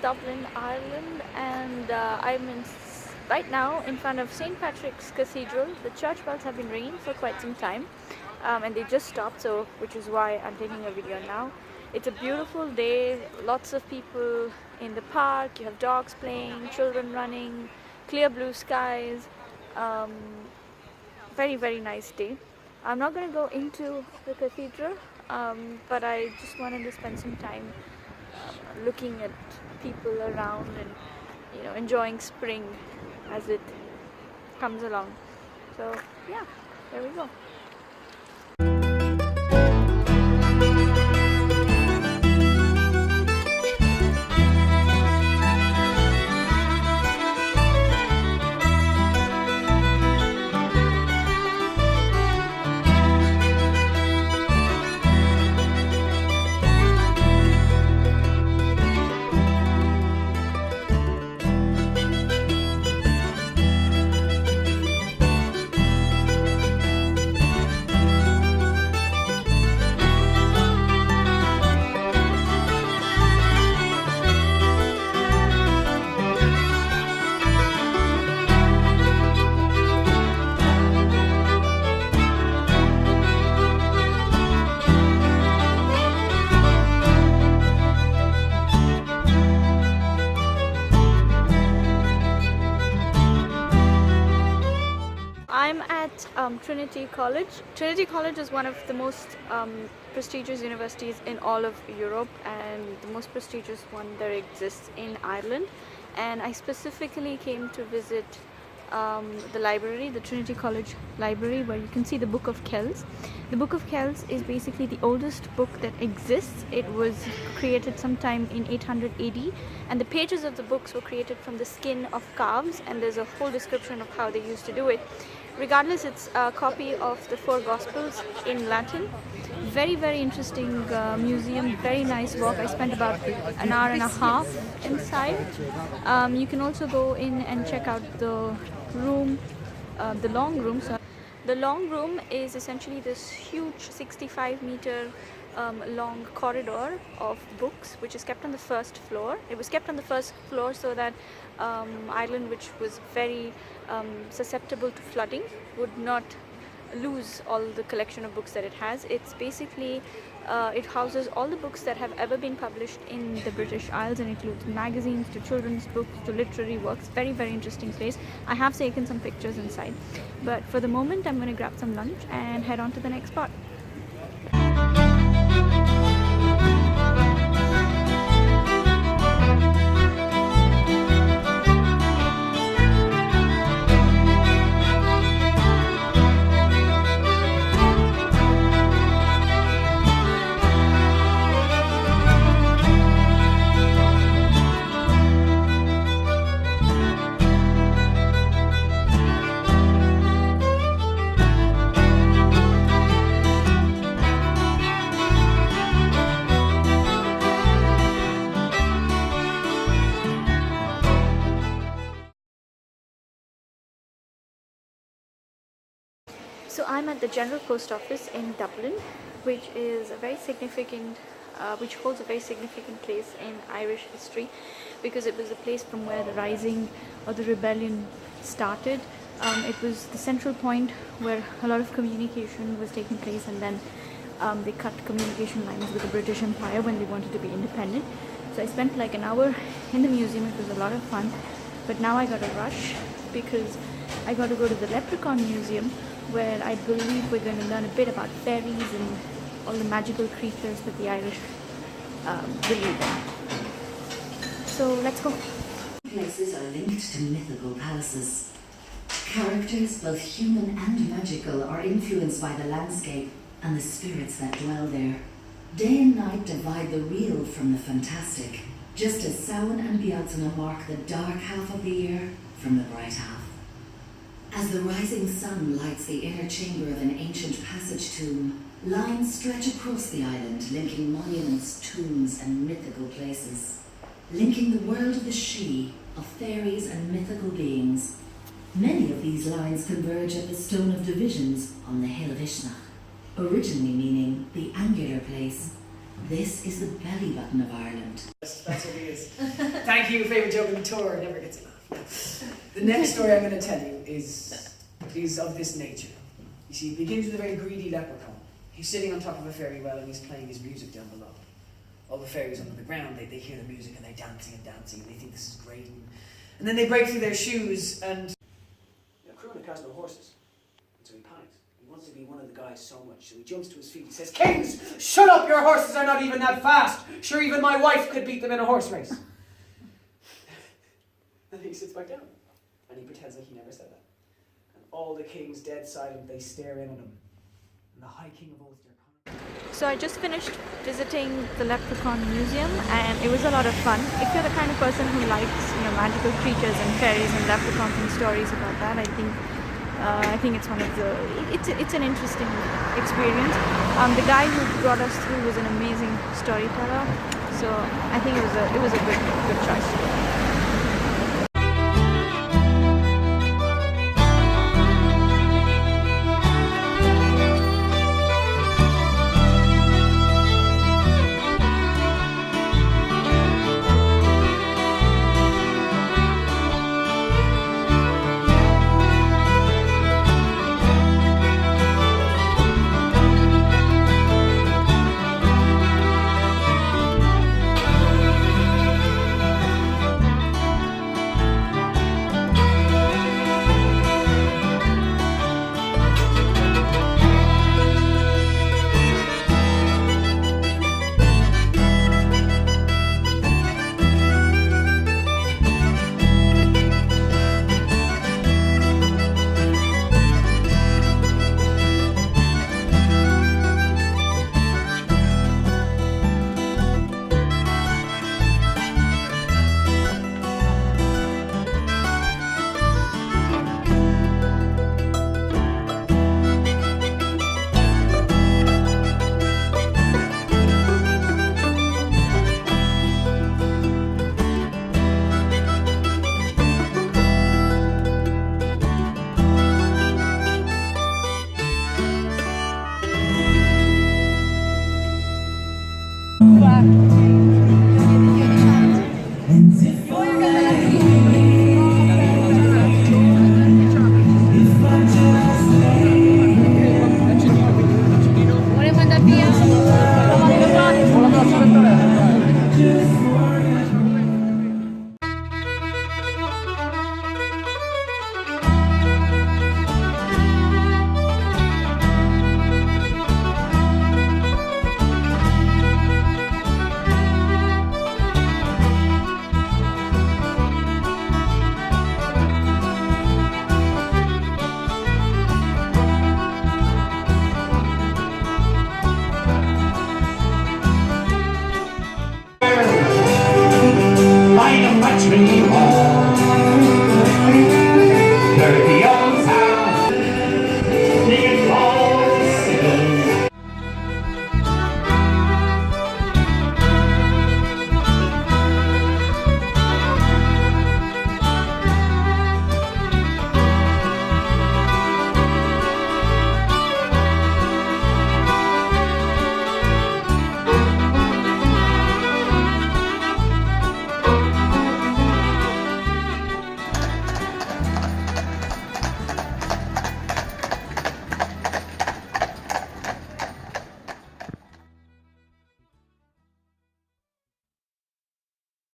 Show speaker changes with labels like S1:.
S1: Dublin, Ireland, and right now in front of St. Patrick's Cathedral. The church bells have been ringing for quite some time, and they just stopped, so which is why I'm taking a video now. It's a beautiful day, lots of people in the park, you have dogs playing, children running, clear blue skies. Very, very nice day. I'm not going to go into the cathedral, but I just wanted to spend some time looking at people around and enjoying spring as it comes along. So yeah, there we go. I'm at Trinity College. Trinity College is one of the most prestigious universities in all of Europe and the most prestigious one that exists in Ireland. And I specifically came to visit the library, the Trinity College library, where you can see the Book of Kells. The Book of Kells is basically the oldest book that exists. It was created sometime in 800 AD, and the pages of the books were created from the skin of calves, and there's a whole description of how they used to do it. Regardless, it's a copy of the four Gospels in Latin. Very, very interesting museum, very nice walk. I spent about an hour and a half inside. You can also go in and check out the room, the long room. So the long room is essentially this huge 65-meter long corridor of books, which is kept on the first floor. It was kept on the first floor so that Ireland, which was very susceptible to flooding, would not lose all the collection of books that it has. It's basically it houses all the books that have ever been published in the British Isles, and includes magazines to children's books to literary works. Very, very interesting place. I have taken some pictures inside, but for the moment I'm going to grab some lunch and head on to the next spot. So I'm at the General Post Office in Dublin, which is a very significant, which holds a very significant place in Irish history, because it was the place from where the rising or the rebellion started. It was the central point where a lot of communication was taking place, and then they cut communication lines with the British Empire when they wanted to be independent. So I spent like an hour in the museum. It was a lot of fun, but now I got to rush because I got to go to the Leprechaun Museum, where I believe we're going to learn a bit about fairies and all the magical creatures that the Irish believe in. So let's go.
S2: Places are linked to mythical palaces. Characters, both human and magical, are influenced by the landscape and the spirits that dwell there. Day and night divide the real from the fantastic, just as Samhain and Bealtaine mark the dark half of the year from the bright half. As the rising sun lights the inner chamber of an ancient passage tomb, lines stretch across the island, linking monuments, tombs, and mythical places. Linking the world of the Sidhe, of fairies and mythical beings. Many of these lines converge at the Stone of Divisions on the hill Vishnach, originally meaning the angular place. This is the belly button of Ireland.
S3: That's what he is. Thank you, favourite joke on the tour. Never gets enough. The next story I'm going to tell you is of this nature. You see, it begins with a very greedy leprechaun. He's sitting on top of a fairy well and he's playing his music down below. All the fairies under the ground, they hear the music and they're dancing and dancing and they think this is great. And then they break through their shoes and... Cruick has no horses. And so he panics. He wants to be one of the guys so much, so he jumps to his feet. He says, "Kings, shut up, your horses are not even that fast. Sure, even my wife could beat them in a horse race." Then he sits back down and he pretends like he never said that. And all the kings, dead silent, they stare in at him. And the High King of Ulster...
S1: So I just finished visiting the Leprechaun Museum and it was a lot of fun. If you're the kind of person who likes, magical creatures and fairies and leprechauns and stories about that, I think it's one of the it's an interesting experience. The guy who brought us through was an amazing storyteller, so I think it was a good choice.